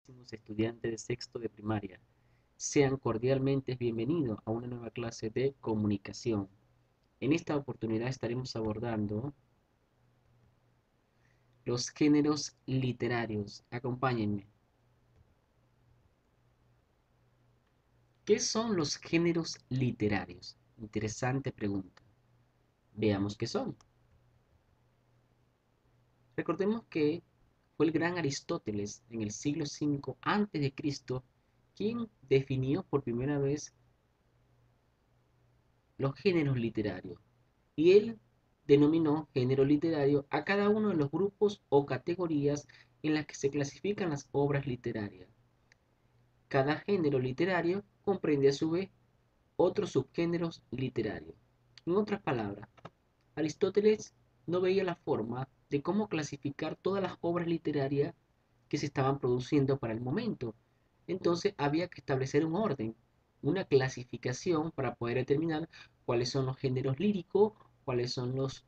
Estudiantes de sexto de primaria. Sean cordialmente bienvenidos a una nueva clase de comunicación. En esta oportunidad estaremos abordando los géneros literarios. Acompáñenme. ¿Qué son los géneros literarios? Interesante pregunta. Veamos qué son. Recordemos que fue el gran Aristóteles en el siglo V a.C. quien definió por primera vez los géneros literarios. Y él denominó género literario a cada uno de los grupos o categorías en las que se clasifican las obras literarias. Cada género literario comprende a su vez otros subgéneros literarios. En otras palabras, Aristóteles no veía la forma de cómo clasificar todas las obras literarias que se estaban produciendo para el momento. Entonces había que establecer un orden, una clasificación para poder determinar cuáles son los géneros líricos, cuáles son los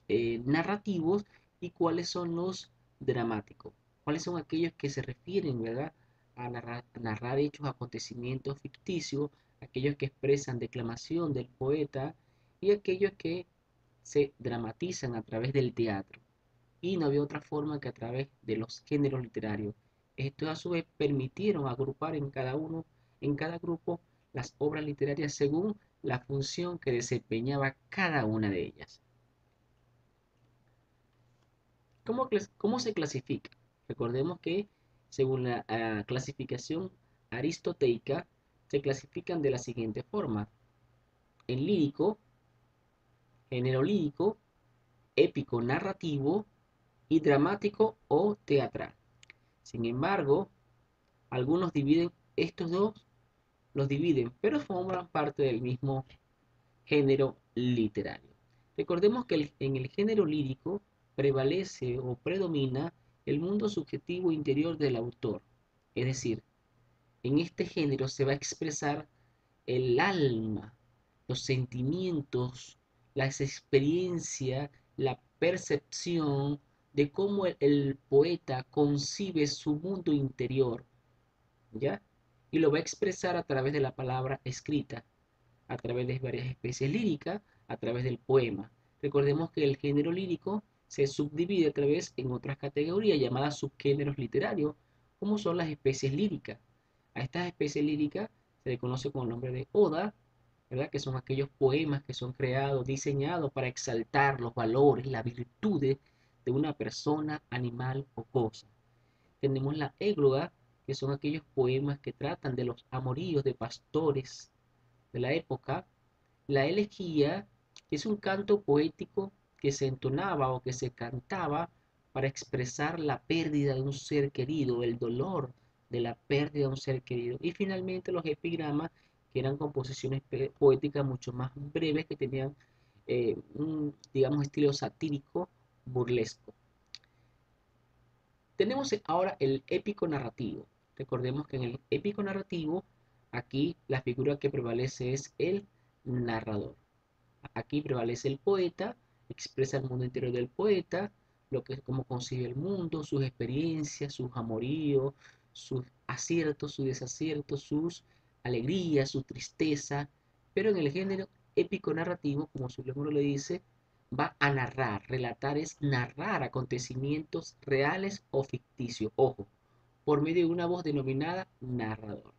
narrativos y cuáles son los dramáticos. Cuáles son aquellos que se refieren, ¿verdad?, a narrar hechos, acontecimientos ficticios, aquellos que expresan declamación del poeta y aquellos que se dramatizan a través del teatro. Y no había otra forma que a través de los géneros literarios. Estos a su vez permitieron agrupar en cada grupo, las obras literarias según la función que desempeñaba cada una de ellas. ¿Cómo se clasifica? Recordemos que según la clasificación aristoteica, se clasifican de la siguiente forma: en lírico, género lírico, épico narrativo y dramático o teatral. Sin embargo, algunos dividen estos dos, los dividen, pero forman parte del mismo género literario. Recordemos que en el género lírico prevalece o predomina el mundo subjetivo interior del autor. Es decir, en este género se va a expresar el alma, los sentimientos, las experiencias, la percepción de cómo el poeta concibe su mundo interior, ¿ya? Y lo va a expresar a través de la palabra escrita, a través de varias especies líricas, a través del poema. Recordemos que el género lírico se subdivide a través en otras categorías llamadas subgéneros literarios, como son las especies líricas. A estas especies líricas se le conoce con el nombre de oda, ¿verdad?, que son aquellos poemas que son creados, diseñados para exaltar los valores, las virtudes de una persona, animal o cosa. Tenemos la égloga, que son aquellos poemas que tratan de los amoríos de pastores de la época. La elegía es un canto poético que se entonaba o que se cantaba para expresar la pérdida de un ser querido, el dolor de la pérdida de un ser querido. Y finalmente los epigramas, que eran composiciones poéticas mucho más breves, que tenían un, digamos, estilo satírico, burlesco. Tenemos ahora el épico narrativo. Recordemos que en el épico narrativo, aquí la figura que prevalece es el narrador. Aquí prevalece el poeta, expresa el mundo interior del poeta, lo que es cómo concibe el mundo, sus experiencias, sus amoríos, sus aciertos, sus desaciertos, sus alegrías, su tristeza. Pero en el género épico narrativo, como su nombre le dice, va a narrar. Relatar es narrar acontecimientos reales o ficticios. Ojo, por medio de una voz denominada narrador.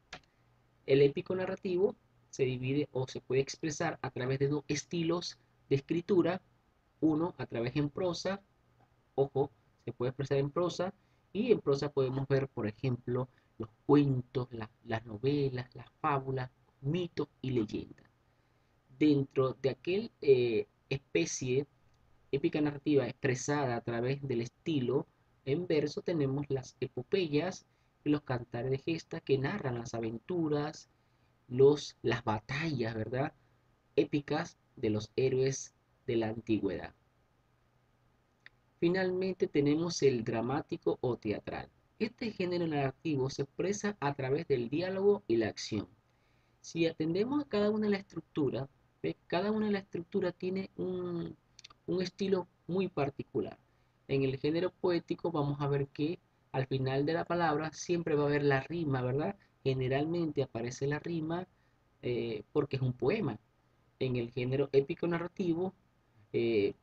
El épico narrativo se divide o se puede expresar a través de dos estilos de escritura. Uno, a través en prosa. Ojo, se puede expresar en prosa. Y en prosa podemos ver, por ejemplo, los cuentos, las novelas, las fábulas, mitos y leyendas. Dentro de aquel especie épica narrativa expresada a través del estilo en verso, tenemos las epopeyas y los cantares de gesta que narran las aventuras, las batallas, ¿verdad?, épicas de los héroes de la antigüedad. Finalmente tenemos el dramático o teatral. Este género narrativo se expresa a través del diálogo y la acción. Si atendemos a cada una de las estructuras, cada una de las estructuras tiene un estilo muy particular. En el género poético vamos a ver que Al final de la palabra siempre va a haber la rima, ¿verdad? Generalmente aparece la rima porque es un poema. En el género épico narrativo,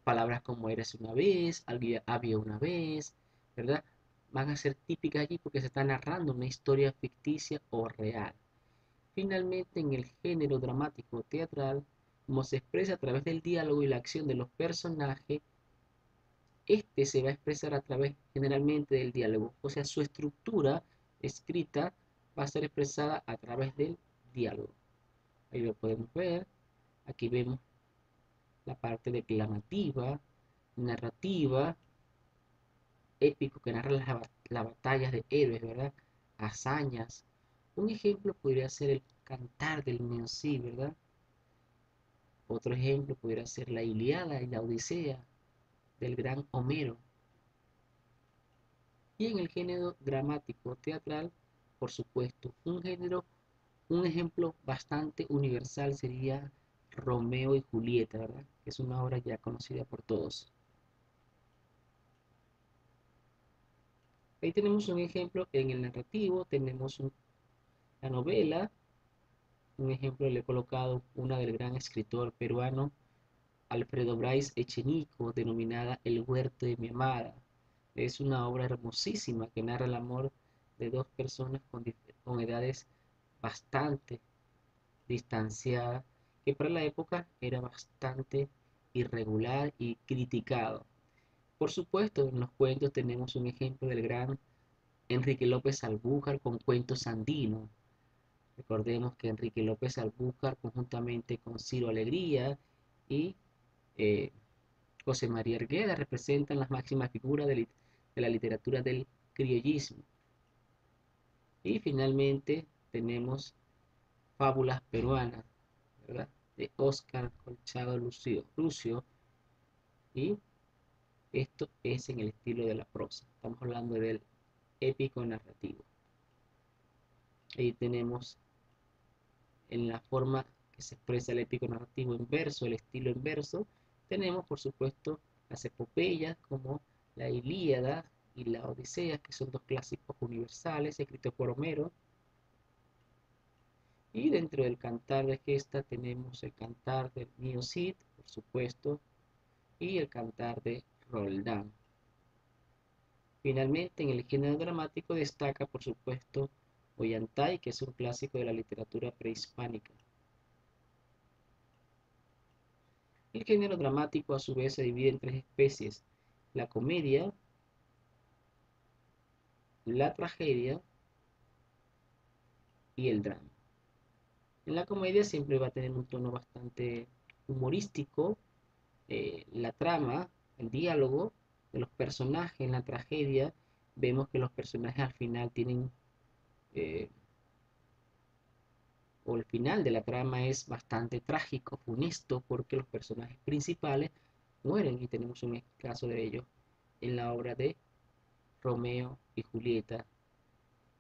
palabras como eres una vez, había una vez, ¿verdad? Van a ser típicas allí porque se está narrando una historia ficticia o real. Finalmente, en el género dramático teatral, como se expresa a través del diálogo y la acción de los personajes, este se va a expresar a través generalmente del diálogo, o sea, su estructura escrita va a ser expresada a través del diálogo. Ahí lo podemos ver, aquí vemos la parte declamativa, narrativa, épico que narra las batallas de héroes, ¿verdad? Hazañas. Un ejemplo podría ser el Cantar del Mencí, ¿verdad? Otro ejemplo podría ser la Ilíada y la Odisea del gran Homero. Y en el género dramático teatral, por supuesto, un ejemplo bastante universal sería Romeo y Julieta, ¿verdad? Que es una obra ya conocida por todos. Ahí tenemos un ejemplo en el narrativo, tenemos la novela, un ejemplo le he colocado una del gran escritor peruano Alfredo Bryce Echenique, denominada El huerto de mi amada. Es una obra hermosísima que narra el amor de dos personas con edades bastante distanciadas, que para la época era bastante irregular y criticado. Por supuesto, en los cuentos tenemos un ejemplo del gran Enrique López Albújar con Cuentos Andinos. Recordemos que Enrique López Albújar, conjuntamente con Ciro Alegría y eh, José María Argueda, representan las máximas figuras de la literatura del criollismo. Y finalmente tenemos Fábulas peruanas, ¿verdad? De Óscar Colchado Lucio, y esto es en el estilo de la prosa. Estamos hablando del épico narrativo. Ahí tenemos en la forma que se expresa el épico narrativo en verso, el estilo en verso, tenemos por supuesto las epopeyas como la Ilíada y la Odisea, que son dos clásicos universales escritos por Homero. Y dentro del cantar de gesta tenemos el cantar del Mío Cid, por supuesto, y el cantar de Roldán. Finalmente, en el género dramático destaca, por supuesto, Ollantay, que es un clásico de la literatura prehispánica. El género dramático a su vez se divide en tres especies: la comedia, la tragedia y el drama. En la comedia siempre va a tener un tono bastante humorístico, la trama, el diálogo de los personajes. En la tragedia vemos que los personajes al final tienen, eh, o el final de la trama es bastante trágico, funesto, porque los personajes principales mueren, y tenemos un caso de ello en la obra de Romeo y Julieta.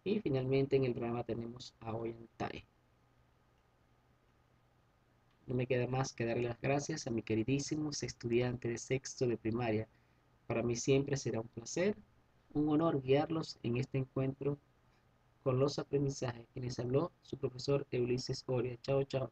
Y finalmente en el drama tenemos a Ollantay. No me queda más que darle las gracias a mis queridísimos estudiantes de sexto de primaria. Para mí siempre será un placer, un honor guiarlos en este encuentro con los aprendizajes. Quienes habló, su profesor Ulises Oria. Chao, chao.